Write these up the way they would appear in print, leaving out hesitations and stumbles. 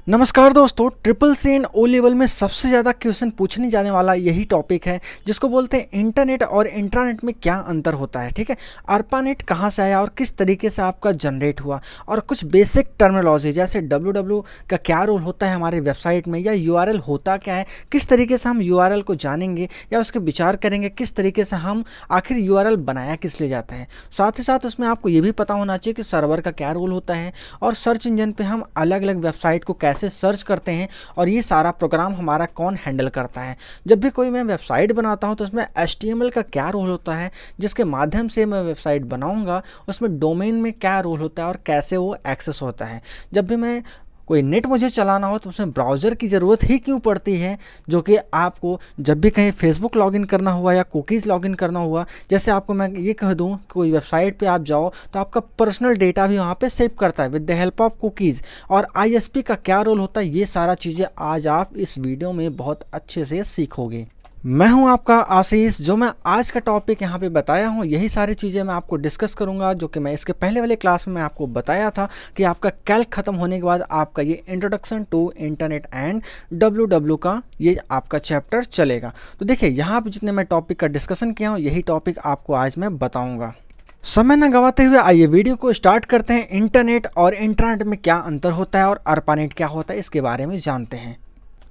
नमस्कार दोस्तों, triple C and O level में सबसे ज़्यादा क्वेश्चन पूछने जाने वाला यही टॉपिक है जिसको बोलते हैं इंटरनेट और इंट्रानेट में क्या अंतर होता है। ठीक है, ARPANET कहाँ से आया और किस तरीके से आपका जनरेट हुआ, और कुछ बेसिक टर्मिनोलॉजी जैसे www का क्या रोल होता है हमारे वेबसाइट में, या URL होता क्या है, किस तरीके से हम URL को जानेंगे या उसके विचार करेंगे, किस तरीके से हम आखिर URL बनाया किस लिए जाता है। साथ ही साथ उसमें आपको ये भी पता होना चाहिए कि सर्वर का क्या रोल होता है और सर्च इंजन पे हम अलग अलग वेबसाइट को कैसे सर्च करते हैं, और ये सारा प्रोग्राम हमारा कौन हैंडल करता है। जब भी कोई मैं वेबसाइट बनाता हूं तो उसमें HTML का क्या रोल होता है, जिसके माध्यम से मैं वेबसाइट बनाऊंगा, उसमें डोमेन में क्या रोल होता है और कैसे वो एक्सेस होता है। जब भी मैं कोई नेट मुझे चलाना हो तो उसमें ब्राउज़र की ज़रूरत ही क्यों पड़ती है, जो कि आपको जब भी कहीं फेसबुक लॉगिन करना हुआ या कुकीज़ लॉगिन करना हुआ, जैसे आपको मैं ये कह दूं कोई वेबसाइट पे आप जाओ तो आपका पर्सनल डेटा भी वहाँ पे सेव करता है with the help of cookies, और ISP का क्या रोल होता है, ये सारा चीज़ें आज आप इस वीडियो में बहुत अच्छे से सीखोगे। मैं हूं आपका आशीष। जो मैं आज का टॉपिक यहाँ पे बताया हूँ, यही सारी चीज़ें मैं आपको डिस्कस करूँगा, जो कि मैं इसके पहले वाले क्लास में आपको बताया था कि आपका कैल्क ख़त्म होने के बाद आपका ये introduction to internet and WWW का ये आपका चैप्टर चलेगा। तो देखिए, यहाँ पे जितने मैं टॉपिक का डिस्कशन किया हूँ, यही टॉपिक आपको आज मैं बताऊँगा। समय न गंवाते हुए आइए वीडियो को स्टार्ट करते हैं। इंटरनेट और इंट्रानेट में क्या अंतर होता है और ARPANET क्या होता है, इसके बारे में जानते हैं।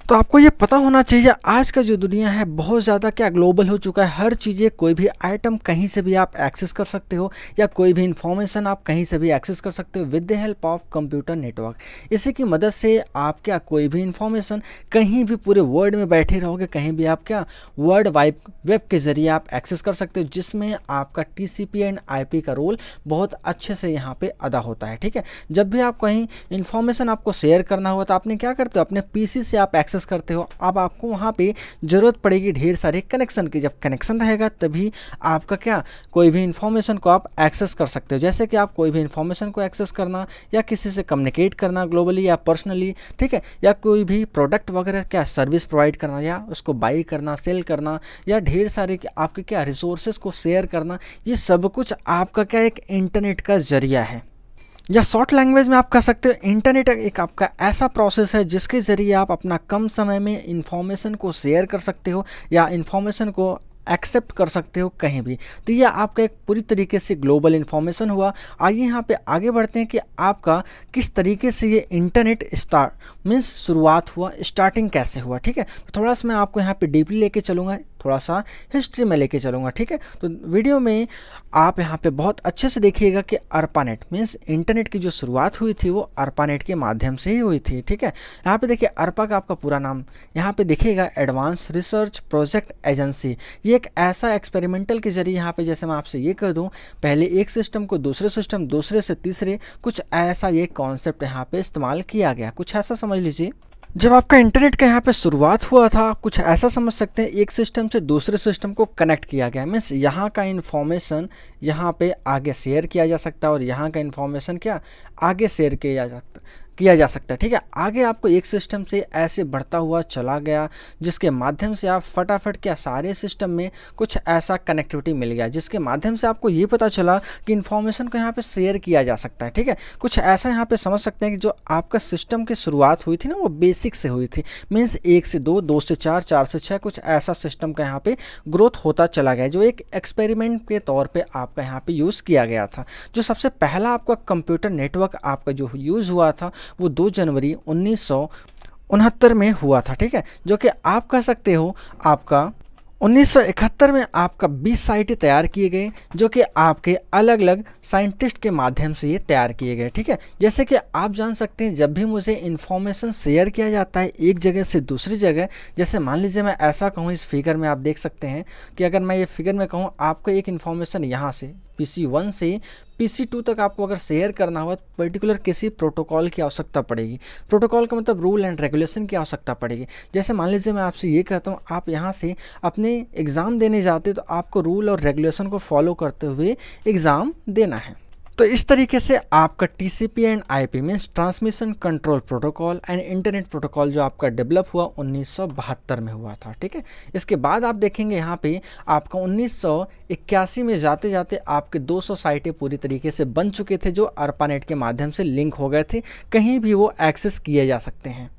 तो आपको ये पता होना चाहिए, आज का जो दुनिया है बहुत ज़्यादा क्या ग्लोबल हो चुका है। हर चीज़ें, कोई भी आइटम कहीं से भी आप एक्सेस कर सकते हो, या कोई भी इंफॉर्मेशन आप कहीं से भी एक्सेस कर सकते हो with the help of computer network. इसी की मदद से आप क्या कोई भी इंफॉर्मेशन कहीं भी पूरे वर्ल्ड में बैठे रहोगे, कहीं भी आप क्या वर्ल्ड वाइड वेब के ज़रिए आप एक्सेस कर सकते हो, जिसमें आपका TCP एंड IP का रोल बहुत अच्छे से यहाँ पे अदा होता है। ठीक है, जब भी आप कहीं इंफॉर्मेशन आपको शेयर करना हुआ तो आपने क्या करते हो, अपने PC से आप एक्सेस करते हो। अब आपको वहाँ पे ज़रूरत पड़ेगी ढेर सारे कनेक्शन की। जब कनेक्शन रहेगा तभी आपका क्या कोई भी इंफॉर्मेशन को आप एक्सेस कर सकते हो। जैसे कि आप कोई भी इंफॉर्मेशन को एक्सेस करना, या किसी से कम्युनिकेट करना ग्लोबली या पर्सनली, ठीक है, या कोई भी प्रोडक्ट वगैरह क्या सर्विस प्रोवाइड करना, या उसको बाई करना, सेल करना, या ढेर सारे आपके क्या रिसोर्सेज को शेयर करना, ये सब कुछ आपका क्या एक इंटरनेट का जरिया है। या शॉर्ट लैंग्वेज में आप कह सकते हो, इंटरनेट एक आपका ऐसा प्रोसेस है जिसके ज़रिए आप अपना कम समय में इंफॉर्मेशन को शेयर कर सकते हो, या इंफॉर्मेशन को एक्सेप्ट कर सकते हो कहीं भी। तो ये आपका एक पूरी तरीके से ग्लोबल इन्फॉर्मेशन हुआ। आइए यहाँ पे आगे बढ़ते हैं कि आपका किस तरीके से ये इंटरनेट स्टार्ट मीन्स शुरुआत हुआ, स्टार्टिंग कैसे हुआ। ठीक है, तो थोड़ा सा मैं आपको यहाँ पे डीपली लेके चलूँगा, थोड़ा सा हिस्ट्री में लेके चलूँगा। ठीक है, तो वीडियो में आप यहाँ पे बहुत अच्छे से देखिएगा कि ARPANET मीन्स इंटरनेट की जो शुरुआत हुई थी वो ARPANET के माध्यम से ही हुई थी। ठीक है, यहाँ पे देखिए ARPA का आपका पूरा नाम यहाँ पे देखिएगा, एडवांस रिसर्च प्रोजेक्ट एजेंसी। ये एक ऐसा एक्सपेरिमेंटल के जरिए यहाँ पे, जैसे मैं आपसे ये कह दूँ, पहले एक सिस्टम को दूसरे सिस्टम, दूसरे से तीसरे, कुछ ऐसा ये कॉन्सेप्ट यहाँ पे इस्तेमाल किया गया। कुछ ऐसा समझ लीजिए, जब आपका इंटरनेट का यहाँ पे शुरुआत हुआ था, कुछ ऐसा समझ सकते हैं, एक सिस्टम से दूसरे सिस्टम को कनेक्ट किया गया। मीन्स यहाँ का इन्फॉर्मेशन यहाँ पे आगे शेयर किया जा सकता है, और यहाँ का इन्फॉर्मेशन क्या आगे शेयर किया जा सकता है। ठीक है, आगे आपको एक सिस्टम से ऐसे बढ़ता हुआ चला गया, जिसके माध्यम से आप फटाफट क्या सारे सिस्टम में कुछ ऐसा कनेक्टिविटी मिल गया, जिसके माध्यम से आपको ये पता चला कि इन्फॉर्मेशन को यहाँ पे शेयर किया जा सकता है। ठीक है, कुछ ऐसा यहाँ पे समझ सकते हैं कि जो आपका सिस्टम की शुरुआत हुई थी ना, वो बेसिक से हुई थी। मीन्स 1 से 2, 2 से 4, 4 से 6, कुछ ऐसा सिस्टम का यहाँ पे ग्रोथ होता चला गया, जो एक एक्सपेरिमेंट के तौर पर आपका यहाँ पे यूज़ किया गया था। जो सबसे पहला आपका कंप्यूटर नेटवर्क आपका जो यूज़ हुआ था, वो 2 जनवरी 1969 में हुआ था। ठीक है, जो कि आप कह सकते हो आपका 1971 में आपका 20 साइटें तैयार किए गए, जो कि आपके अलग अलग साइंटिस्ट के माध्यम से ये तैयार किए गए। ठीक है, जैसे कि आप जान सकते हैं, जब भी मुझे इन्फॉर्मेशन शेयर किया जाता है एक जगह से दूसरी जगह, जैसे मान लीजिए मैं ऐसा कहूँ, इस फिगर में आप देख सकते हैं कि अगर मैं ये फिगर में कहूँ, आपको एक इन्फॉर्मेशन यहाँ से PC1 से PC2 तक आपको अगर शेयर करना हुआ, तो पर्टिकुलर किसी प्रोटोकॉल की आवश्यकता पड़ेगी। प्रोटोकॉल का मतलब रूल एंड रेगुलेशन की आवश्यकता पड़ेगी। जैसे मान लीजिए मैं आपसे ये कहता हूँ, आप यहाँ से अपने एग्ज़ाम देने जाते तो आपको रूल और रेगुलेशन को फॉलो करते हुए एग्ज़ाम देना है। तो इस तरीके से आपका TCP and IP means transmission control protocol and internet protocol जो आपका डेवलप हुआ 1972 में हुआ था, ठीक है। इसके बाद आप देखेंगे यहाँ पे आपका 1981 में जाते जाते आपके 200 साइटें पूरी तरीके से बन चुके थे जो ARPANET के माध्यम से लिंक हो गए थे, कहीं भी वो एक्सेस किए जा सकते हैं।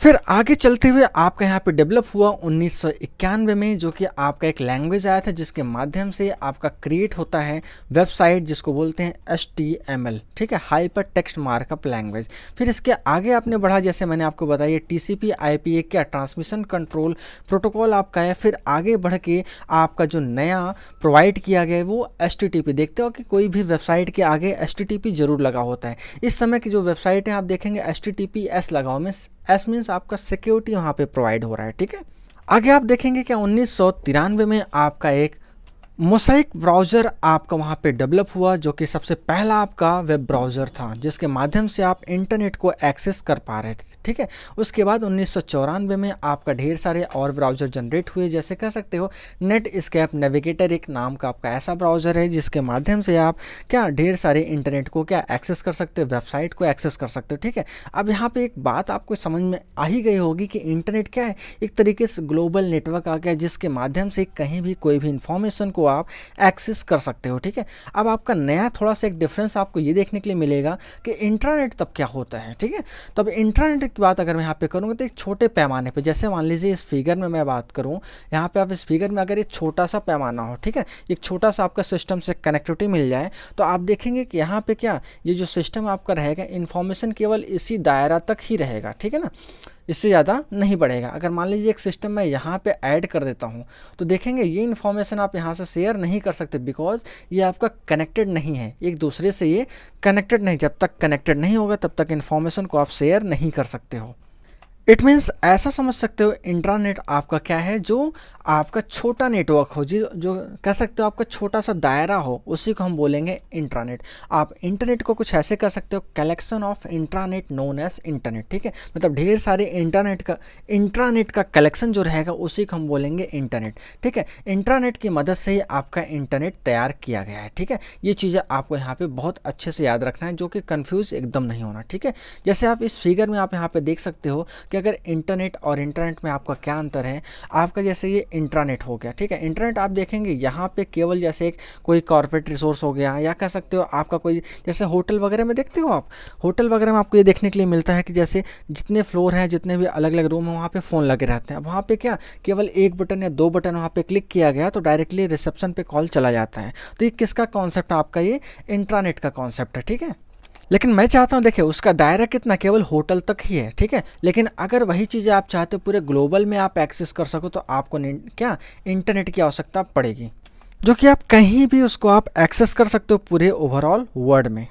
फिर आगे चलते हुए आपका यहाँ पे डेवलप हुआ 1991 में, जो कि आपका एक लैंग्वेज आया था जिसके माध्यम से आपका क्रिएट होता है वेबसाइट जिसको बोलते हैं HTML, ठीक है, हाइपर टेक्स्ट मार्कअप लैंग्वेज। फिर इसके आगे आपने बढ़ा, जैसे मैंने आपको बताया TCP IP एक क्या ट्रांसमिशन कंट्रोल प्रोटोकॉल आपका है। फिर आगे बढ़ के आपका जो नया प्रोवाइड किया गया है वो HTTP। देखते हो कि कोई भी वेबसाइट के आगे HTTP जरूर लगा होता है। इस समय की जो वेबसाइट है आप देखेंगे HTTPS लगा हुआ, एस मीन्स आपका सिक्योरिटी वहाँ पे प्रोवाइड हो रहा है, ठीक है। आगे आप देखेंगे कि 1993 में आपका एक मोसाइक ब्राउज़र आपका वहाँ पे डेवलप हुआ, जो कि सबसे पहला आपका वेब ब्राउज़र था जिसके माध्यम से आप इंटरनेट को एक्सेस कर पा रहे थे, ठीक है। उसके बाद 1994 में आपका ढेर सारे और ब्राउज़र जनरेट हुए, जैसे कह सकते हो नेटस्केप नेविगेटर एक नाम का आपका ऐसा ब्राउज़र है जिसके माध्यम से आप क्या ढेर सारे इंटरनेट को क्या एक्सेस कर सकते हो, वेबसाइट को एक्सेस कर सकते हो, ठीक है। अब यहाँ पर एक बात आपको समझ में आ ही गई होगी कि इंटरनेट क्या है, एक तरीके से ग्लोबल नेटवर्क आ गया जिसके माध्यम से कहीं भी कोई भी इंफॉर्मेशन को आप एक्सेस कर सकते हो, ठीक है। अब आपका नया थोड़ा सा एक डिफरेंस आपको ये देखने के लिए मिलेगा कि इंट्रानेट तब क्या होता है, ठीक है। तब इंट्रानेट की बात अगर मैं यहाँ पे करूँगा तो एक छोटे पैमाने पे, जैसे मान लीजिए इस फिगर में मैं बात करूँ, यहाँ पे आप इस फिगर में अगर एक छोटा सा पैमाना हो, ठीक है, एक छोटा सा आपका सिस्टम से कनेक्टिविटी मिल जाए, तो आप देखेंगे कि यहाँ पे क्या ये जो सिस्टम आपका रहेगा इन्फॉर्मेशन केवल इसी दायरा तक ही रहेगा, ठीक है ना, इससे ज़्यादा नहीं बढ़ेगा। अगर मान लीजिए एक सिस्टम मैं यहाँ पे ऐड कर देता हूँ तो देखेंगे ये इन्फॉर्मेशन आप यहाँ से शेयर नहीं कर सकते, बिकॉज ये आपका कनेक्टेड नहीं है एक दूसरे से, ये कनेक्टेड नहीं, जब तक कनेक्टेड नहीं होगा तब तक इन्फॉर्मेशन को आप शेयर नहीं कर सकते हो। इट मीन्स ऐसा समझ सकते हो इंट्रानेट आपका क्या है, जो आपका छोटा नेटवर्क हो, जो कह सकते हो आपका छोटा सा दायरा हो, उसी को हम बोलेंगे इंट्रानेट। आप इंटरनेट को कुछ ऐसे कर सकते हो, collection of intranet known as internet, ठीक है, मतलब ढेर सारे इंट्रानेट का कलेक्शन जो रहेगा उसी को हम बोलेंगे इंटरनेट, ठीक है। इंट्रानेट की मदद से ही आपका इंटरनेट तैयार किया गया है, ठीक है। ये चीज़ें आपको यहाँ पे बहुत अच्छे से याद रखना है, जो कि कन्फ्यूज एकदम नहीं होना, ठीक है। जैसे आप इस फिगर में आप यहाँ पे देख सकते हो कि अगर इंटरनेट और इंटरनेट में आपका क्या अंतर है। आपका जैसे ये इंट्रानेट हो गया, ठीक है, इंटरनेट आप देखेंगे यहाँ पे केवल जैसे एक कोई कॉर्पोरेट रिसोर्स हो गया, या कह सकते हो आपका कोई जैसे होटल वगैरह में देखते हो आप, होटल वगैरह में आपको ये देखने के लिए मिलता है कि जैसे जितने फ्लोर हैं, जितने भी अलग अलग रूम हैं, वहाँ पे फ़ोन लगे रहते हैं। अब वहाँ पे क्या केवल एक बटन या दो बटन वहाँ पे क्लिक किया गया तो डायरेक्टली रिसेप्शन पे कॉल चला जाता है। तो ये किसका कॉन्सेप्ट है, आपका ये इंट्रानेट का कॉन्सेप्ट है, ठीक है। लेकिन मैं चाहता हूँ देखिए उसका दायरा कितना, केवल होटल तक ही है, ठीक है। लेकिन अगर वही चीज़ें आप चाहते हो पूरे ग्लोबल में आप एक्सेस कर सको तो आपको क्या इंटरनेट की आवश्यकता पड़ेगी, जो कि आप कहीं भी उसको आप एक्सेस कर सकते हो पूरे ओवरऑल वर्ल्ड में।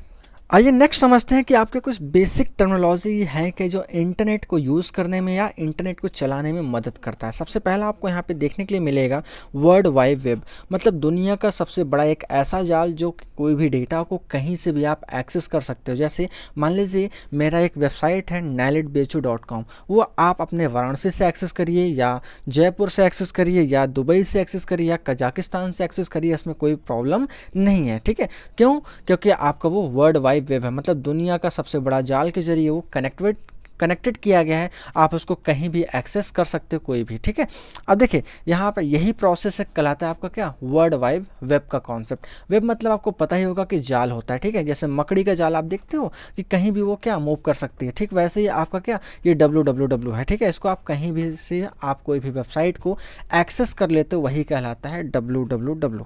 आइए नेक्स्ट समझते हैं कि आपके कुछ बेसिक टर्मिनोलॉजी है कि जो इंटरनेट को यूज़ करने में या इंटरनेट को चलाने में मदद करता है। सबसे पहला आपको यहाँ पे देखने के लिए मिलेगा वर्ल्ड वाइड वेब, मतलब दुनिया का सबसे बड़ा एक ऐसा जाल जो कोई भी डेटा को कहीं से भी आप एक्सेस कर सकते हो। जैसे मान लीजिए मेरा एक वेबसाइट है nailitbechu.com, वो आप अपने वाराणसी से एक्सेस करिए या जयपुर से एक्सेस करिए या दुबई से एक्सेस करिए या कजाकिस्तान से एक्सेस करिए, इसमें कोई प्रॉब्लम नहीं है, ठीक है। क्यों? क्योंकि आपका वो वर्ल्ड वाइड वेब है, मतलब दुनिया का सबसे बड़ा जाल के जरिए वो कनेक्टेड किया गया है, आप उसको कहीं भी एक्सेस कर सकते हो कोई भी, ठीक है। अब देखिए यहाँ पर यही प्रोसेस कहलाता है आपका क्या वर्ल्ड वाइड वेब का कॉन्सेप्ट। वेब मतलब आपको पता ही होगा कि जाल होता है, ठीक है, जैसे मकड़ी का जाल आप देखते हो कि कहीं भी वो क्या मूव कर सकती है, ठीक वैसे ही आपका क्या ये www है, ठीक है, इसको आप कहीं भी से आप कोई भी वेबसाइट को एक्सेस कर लेते हो, वही कहलाता है www।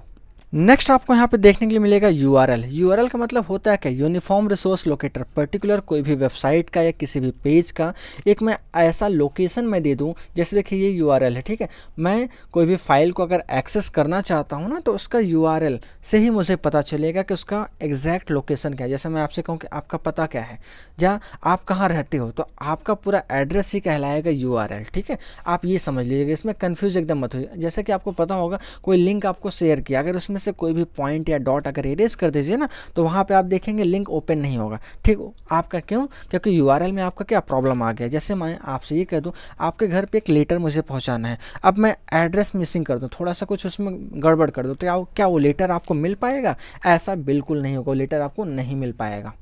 नेक्स्ट आपको यहाँ पे देखने के लिए मिलेगा यूआरएल का मतलब होता है क्या यूनिफॉर्म रिसोर्स लोकेटर, पर्टिकुलर कोई भी वेबसाइट का या किसी भी पेज का एक मैं ऐसा लोकेशन मैं दे दूँ, जैसे देखिए ये यूआरएल है, ठीक है, मैं कोई भी फाइल को अगर एक्सेस करना चाहता हूँ ना तो उसका यूआरएल से ही मुझे पता चलेगा कि उसका एग्जैक्ट लोकेशन क्या है। जैसे मैं आपसे कहूँ कि आपका पता क्या है या आप कहाँ रहते हो, तो आपका पूरा एड्रेस ही कहलाएगा यूआरएल, ठीक है। आप ये समझ लीजिएगा, इसमें कन्फ्यूज एकदम मत होइए। जैसे कि आपको पता होगा कोई लिंक आपको शेयर किया, अगर उसमें में से कोई भी पॉइंट या डॉट अगर इरेज कर दीजिए ना, तो वहाँ पे आप देखेंगे लिंक ओपन नहीं होगा। ठीक, आपका क्यों? क्योंकि यूआरएल में आपका क्या प्रॉब्लम आ गया। जैसे मैं आपसे ये कह दूँ, आपके घर पे एक लेटर मुझे पहुँचाना है, अब मैं एड्रेस मिसिंग कर दूँ, थोड़ा सा कुछ उसमें गड़बड़ कर दूँ, तो क्या वो लेटर आपको मिल पाएगा? ऐसा बिल्कुल नहीं होगा, लेटर आपको नहीं मिल पाएगा,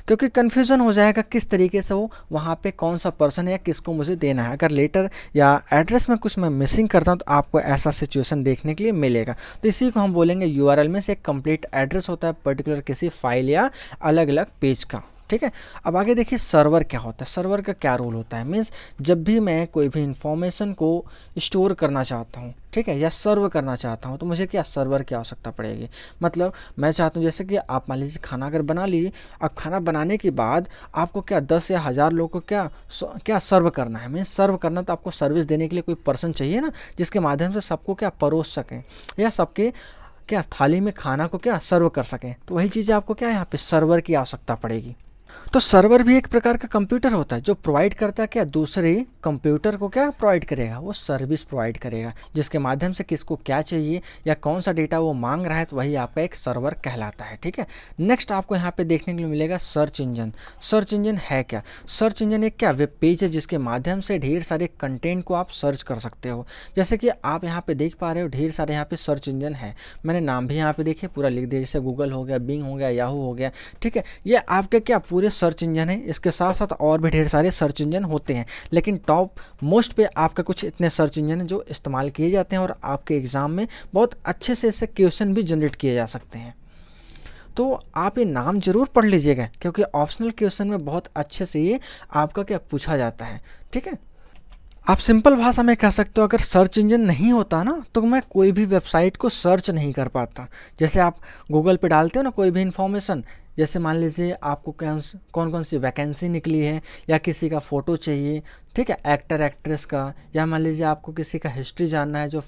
क्योंकि कन्फ्यूज़न हो जाएगा किस तरीके से वो वहाँ पे कौन सा पर्सन है या किसको मुझे देना है। अगर लेटर या एड्रेस में कुछ मैं मिसिंग करता हूँ तो आपको ऐसा सिचुएशन देखने के लिए मिलेगा। तो इसी को हम बोलेंगे यूआरएल में से एक कंप्लीट एड्रेस होता है पर्टिकुलर किसी फाइल या अलग अलग पेज का। ठीक है, अब आगे देखिए सर्वर क्या होता है, सर्वर का क्या रोल होता है। मीन्स जब भी मैं कोई भी इंफॉर्मेशन को स्टोर करना चाहता हूँ, ठीक है, या सर्व करना चाहता हूँ, तो मुझे क्या सर्वर की आवश्यकता पड़ेगी। मतलब मैं चाहता हूँ जैसे कि आप मान लीजिए खाना अगर बना लीजिए, अब खाना बनाने के बाद आपको क्या 10 या 1000 लोगों को क्या सर्व करना है। मीन्स सर्व करना, तो आपको सर्विस देने के लिए कोई पर्सन चाहिए ना, जिसके माध्यम से सबको क्या परोस सकें या सबके क्या थाली में खाना को क्या सर्व कर सकें। तो वही चीज़ें आपको क्या यहाँ पे सर्वर की आवश्यकता पड़ेगी। तो सर्वर भी एक प्रकार का कंप्यूटर होता है जो प्रोवाइड करता है क्या, दूसरे कंप्यूटर को क्या प्रोवाइड करेगा, वो सर्विस प्रोवाइड करेगा, जिसके माध्यम से किसको क्या चाहिए या कौन सा डेटा वो मांग रहा है, तो वही आपका एक सर्वर कहलाता है। ठीक है, नेक्स्ट आपको यहाँ पे देखने के लिए मिलेगा सर्च इंजन। सर्च इंजन है क्या? सर्च इंजन एक क्या वेब पेज है जिसके माध्यम से ढेर सारे कंटेंट को आप सर्च कर सकते हो। जैसे कि आप यहाँ पे देख पा रहे हो ढेर सारे यहाँ पे सर्च इंजन है, मैंने नाम भी यहाँ पे देखिए पूरा लिख दिया, जैसे गूगल हो गया, बिंग हो गया, याहू हो गया। ठीक है, ये आपके क्या पूरे सर्च इंजन है। इसके साथ साथ और भी ढेर सारे सर्च इंजन होते हैं, लेकिन टॉप मोस्ट पे आपका कुछ इतने सर्च इंजन हैं जो इस्तेमाल किए जाते हैं और आपके एग्ज़ाम में बहुत अच्छे से इससे क्वेश्चन भी जनरेट किए जा सकते हैं। तो आप ये नाम जरूर पढ़ लीजिएगा, क्योंकि ऑप्शनल क्वेश्चन में बहुत अच्छे से ये आपका क्या पूछा जाता है। ठीक है, आप सिंपल भाषा में कह सकते हो, अगर सर्च इंजन नहीं होता ना तो मैं कोई भी वेबसाइट को सर्च नहीं कर पाता। जैसे आप गूगल पे डालते हो ना कोई भी इंफॉर्मेशन, जैसे मान लीजिए आपको कौन कौन सी वैकेंसी निकली है या किसी का फ़ोटो चाहिए, ठीक है, एक्टर एक्ट्रेस का, या मान लीजिए आपको किसी का हिस्ट्री जानना है जो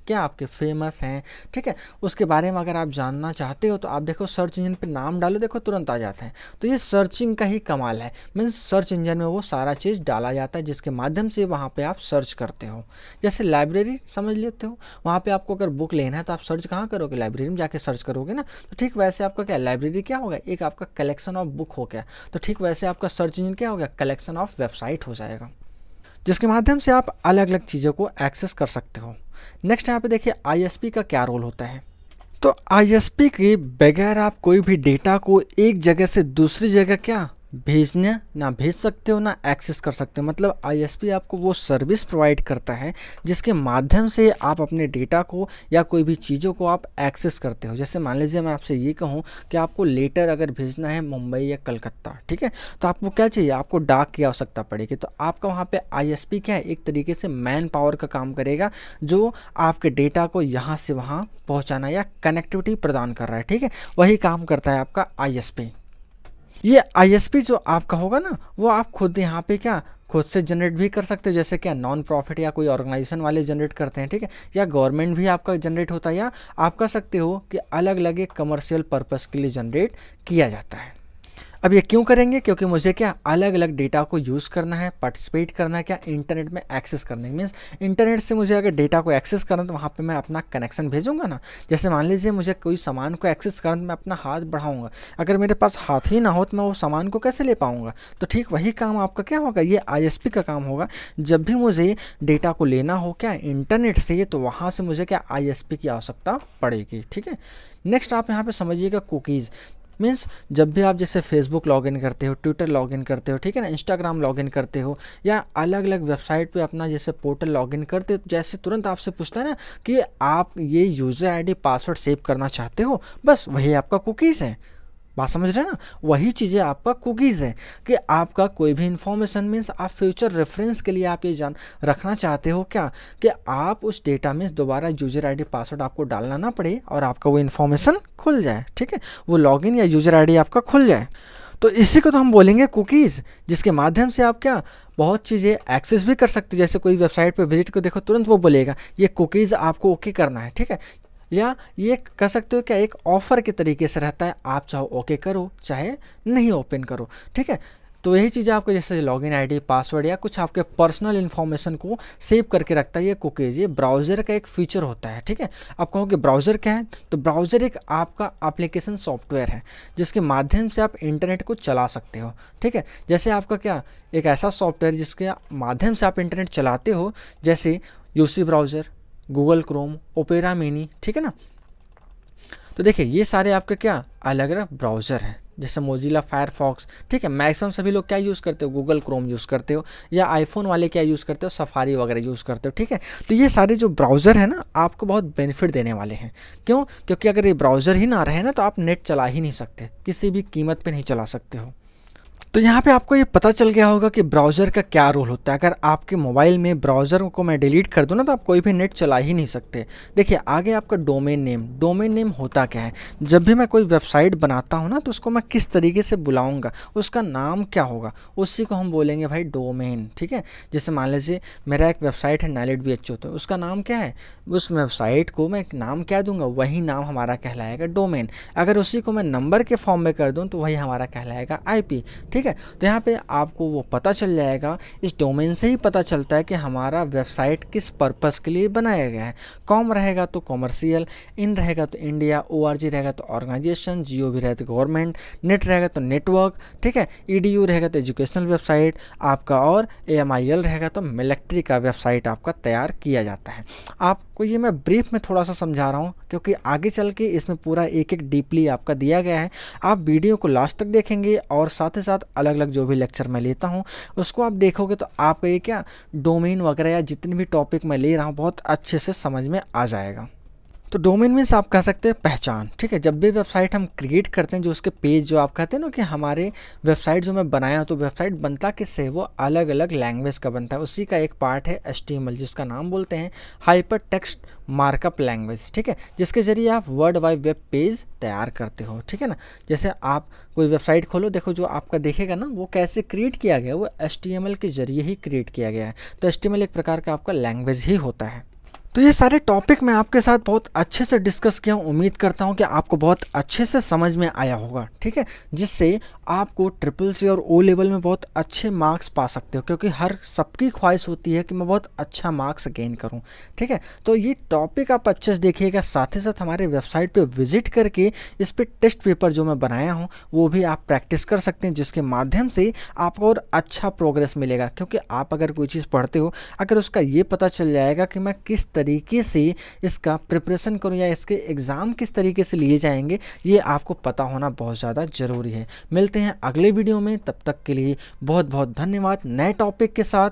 क्या आपके फेमस हैं, ठीक है, उसके बारे में अगर आप जानना चाहते हो तो आप देखो सर्च इंजन पे नाम डालो, देखो तुरंत आ जाते हैं। तो ये सर्चिंग का ही कमाल है। मीन्स सर्च इंजन में वो सारा चीज़ डाला जाता है जिसके माध्यम से वहाँ पे आप सर्च करते हो। जैसे लाइब्रेरी समझ लेते हो, वहाँ पे आपको अगर बुक लेना है तो आप सर्च कहाँ करोगे, लाइब्रेरी में जाके सर्च करोगे ना। तो ठीक वैसे आपका क्या लाइब्रेरी क्या होगा, एक आपका कलेक्शन ऑफ बुक हो गया। तो ठीक वैसे आपका सर्च इंजन क्या हो गया, कलेक्शन ऑफ वेबसाइट हो जाएगा, जिसके माध्यम से आप अलग अलग चीज़ों को एक्सेस कर सकते हो। नेक्स्ट यहाँ पे देखिए आईएसपी का क्या रोल होता है। तो आईएसपी के बगैर आप कोई भी डेटा को एक जगह से दूसरी जगह क्या भेजने ना भेज सकते हो ना एक्सेस कर सकते हो। मतलब आईएसपी आपको वो सर्विस प्रोवाइड करता है जिसके माध्यम से आप अपने डेटा को या कोई भी चीज़ों को आप एक्सेस करते हो। जैसे मान लीजिए मैं आपसे ये कहूँ कि आपको लेटर अगर भेजना है मुंबई या कलकत्ता, ठीक है, तो आपको क्या चाहिए, आपको डाक की आवश्यकता पड़ेगी। तो आपका वहाँ पे आईएसपी क्या है, एक तरीके से मैन पावर का काम करेगा जो आपके डेटा को यहाँ से वहाँ पहुँचाना या कनेक्टिविटी प्रदान कर रहा है। ठीक है, वही काम करता है आपका आईएसपी। ये आईएसपी जो आपका होगा ना वो आप खुद यहाँ पे क्या खुद से जनरेट भी कर सकते हो, जैसे क्या नॉन प्रॉफिट या कोई ऑर्गेनाइजेशन वाले जनरेट करते हैं, ठीक है, या गवर्नमेंट भी आपका जनरेट होता है, या आप कह सकते हो कि अलग अलग एक कमर्शियल पर्पस के लिए जनरेट किया जाता है। अब ये क्यों करेंगे, क्योंकि मुझे क्या अलग अलग डेटा को यूज़ करना है, पार्टिसिपेट करना है, क्या इंटरनेट में एक्सेस करना है। मीन्स इंटरनेट से मुझे अगर डेटा को एक्सेस करना है तो वहाँ पे मैं अपना कनेक्शन भेजूंगा ना। जैसे मान लीजिए मुझे कोई सामान को एक्सेस करना, मैं अपना हाथ बढ़ाऊंगा, अगर मेरे पास हाथ ही ना हो तो मैं वो सामान को कैसे ले पाऊँगा। तो ठीक वही काम आपका क्या होगा, ये आईएसपी का काम होगा। जब भी मुझे डेटा को लेना हो क्या इंटरनेट से, तो वहाँ से मुझे क्या आईएसपी की आवश्यकता पड़ेगी। ठीक है, नेक्स्ट आप यहाँ पर समझिएगा कुकीज़। मीन्स जब भी आप जैसे फेसबुक लॉगिन करते हो, ट्विटर लॉगिन करते हो, ठीक है ना, इंस्टाग्राम लॉगिन करते हो, या अलग अलग वेबसाइट पे अपना जैसे पोर्टल लॉगिन करते हो, जैसे तुरंत आपसे पूछता है ना कि आप ये यूज़र आईडी पासवर्ड सेव करना चाहते हो, बस वही आपका कुकीज़ है। बात समझ रहे हैं ना, वही चीज़ें आपका कुकीज़ है कि आपका कोई भी इंफॉर्मेशन मीन्स आप फ्यूचर रेफरेंस के लिए आप ये जान रखना चाहते हो क्या कि आप उस डेटा में दोबारा यूज़र आईडी पासवर्ड आपको डालना ना पड़े और आपका वो इन्फॉर्मेशन खुल जाए। ठीक है, वो लॉगिन या यूज़र आईडी आपका खुल जाए। तो इसी को तो हम बोलेंगे कुकीज़, जिसके माध्यम से आप क्या बहुत चीज़ें एक्सेस भी कर सकते हो। जैसे कोई वेबसाइट पर विजिट को देखो तुरंत वो बोलेगा ये कुकीज़ आपको ओके करना है। ठीक है, या ये कह सकते हो क्या एक ऑफ़र के तरीके से रहता है, आप चाहो ओके करो चाहे नहीं ओपन करो। ठीक है, तो यही चीज़ें आपको जैसे लॉगिन आईडी, पासवर्ड या कुछ आपके पर्सनल इन्फॉर्मेशन को सेव करके रखता है ये कुकीज़। ये ब्राउज़र का एक फीचर होता है, ठीक है। आप कहोगे ब्राउज़र क्या है, तो ब्राउज़र एक आपका एप्लीकेशन सॉफ्टवेयर है जिसके माध्यम से आप इंटरनेट को चला सकते हो, ठीक है। जैसे आपका क्या एक ऐसा सॉफ्टवेयर जिसके माध्यम से आप इंटरनेट चलाते हो, जैसे UC browser, Google Chrome, opera mini, ठीक है ना। तो देखिए ये सारे आपके क्या अलग अलग ब्राउज़र हैं, जैसे मोजिला फायरफॉक्स, ठीक है। मैक्सिमम सभी लोग क्या यूज़ करते हो, गूगल क्रोम यूज़ करते हो, या आईफोन वाले क्या यूज़ करते हो, सफारी वगैरह यूज़ करते हो, ठीक है। तो ये सारे जो ब्राउज़र है ना आपको बहुत बेनिफिट देने वाले हैं। क्यों? क्योंकि अगर ये ब्राउज़र ही ना रहे ना तो आप नेट चला ही नहीं सकते, किसी भी कीमत पे नहीं चला सकते हो। तो यहाँ पे आपको ये पता चल गया होगा कि ब्राउज़र का क्या रोल होता है। अगर आपके मोबाइल में ब्राउज़र को मैं डिलीट कर दूँ ना तो आप कोई भी नेट चला ही नहीं सकते। देखिए आगे आपका डोमेन नेम। डोमेन नेम होता क्या है, जब भी मैं कोई वेबसाइट बनाता हूँ ना तो उसको मैं किस तरीके से बुलाऊँगा, उसका नाम क्या होगा, उसी को हम बोलेंगे भाई डोमेन, ठीक है। जैसे मान लीजिए मेरा एक वेबसाइट है NiletVHO, तो उसका नाम क्या है, उस वेबसाइट को मैं एक नाम क्या दूंगा, वही नाम हमारा कहलाएगा डोमेन। अगर उसी को मैं नंबर के फॉर्म में कर दूं तो वही हमारा कहलाएगा IP, ठीक है। तो यहाँ पे आपको वो पता चल जाएगा, इस डोमेन से ही पता चलता है कि हमारा वेबसाइट किस पर्पस के लिए बनाया गया है। कॉम रहेगा तो कॉमर्शियल, इन रहेगा तो इंडिया, ORG रहेगा तो ऑर्गेनाइजेशन, GOV रहेगा तो गवर्नमेंट, नेट रहेगा तो नेटवर्क, ठीक है। EDU रहेगा तो एजुकेशनल वेबसाइट आपका, और AMIL रहेगा तो मिलिट्री का वेबसाइट आपका तैयार किया जाता है। आपको ये मैं ब्रीफ में थोड़ा सा समझा रहा हूँ क्योंकि आगे चल के इसमें पूरा एक एक डीपली आपका दिया गया है। आप वीडियो को लास्ट तक देखेंगे और साथ ही साथ अलग अलग जो भी लेक्चर मैं लेता हूँ उसको आप देखोगे तो आपको ये क्या डोमेन वगैरह या जितने भी टॉपिक मैं ले रहा हूँ बहुत अच्छे से समझ में आ जाएगा। तो डोमेन मीन्स आप कह सकते हैं पहचान, ठीक है। जब भी वेबसाइट हम क्रिएट करते हैं, जो उसके पेज जो आप कहते हैं ना कि हमारे वेबसाइट जो मैं बनाया तो वेबसाइट बनता किससे है, वो अलग अलग लैंग्वेज का बनता है। उसी का एक पार्ट है HTML, जिसका नाम बोलते हैं हाइपर टेक्स्ट मार्कअप लैंग्वेज, ठीक है, जिसके जरिए आप वर्ल्ड वाइड वेब पेज तैयार करते हो, ठीक है ना। जैसे आप कोई वेबसाइट खोलो, देखो जो आपका देखेगा ना वो कैसे क्रिएट किया गया, वो HTML के जरिए ही क्रिएट किया गया है। तो HTML एक प्रकार का आपका लैंग्वेज ही होता है। तो ये सारे टॉपिक मैं आपके साथ बहुत अच्छे से डिस्कस किया हूँ। उम्मीद करता हूँ कि आपको बहुत अच्छे से समझ में आया होगा, ठीक है, जिससे आपको CCC और O लेवल में बहुत अच्छे मार्क्स पा सकते हो, क्योंकि हर सबकी ख्वाहिश होती है कि मैं बहुत अच्छा मार्क्स गेन करूँ, ठीक है। तो ये टॉपिक आप अच्छे से देखिएगा, साथ ही साथ हमारे वेबसाइट पे विजिट करके इस पर टेस्ट पेपर जो मैं बनाया हूँ वो भी आप प्रैक्टिस कर सकते हैं, जिसके माध्यम से आपको और अच्छा प्रोग्रेस मिलेगा। क्योंकि आप अगर कोई चीज़ पढ़ते हो, अगर उसका ये पता चल जाएगा कि मैं किस तरीके से इसका प्रिपरेशन करूं या इसके एग्ज़ाम किस तरीके से लिए जाएंगे, ये आपको पता होना बहुत ज़्यादा ज़रूरी है। मिलते हैं अगले वीडियो में, तब तक के लिए बहुत बहुत धन्यवाद नए टॉपिक के साथ।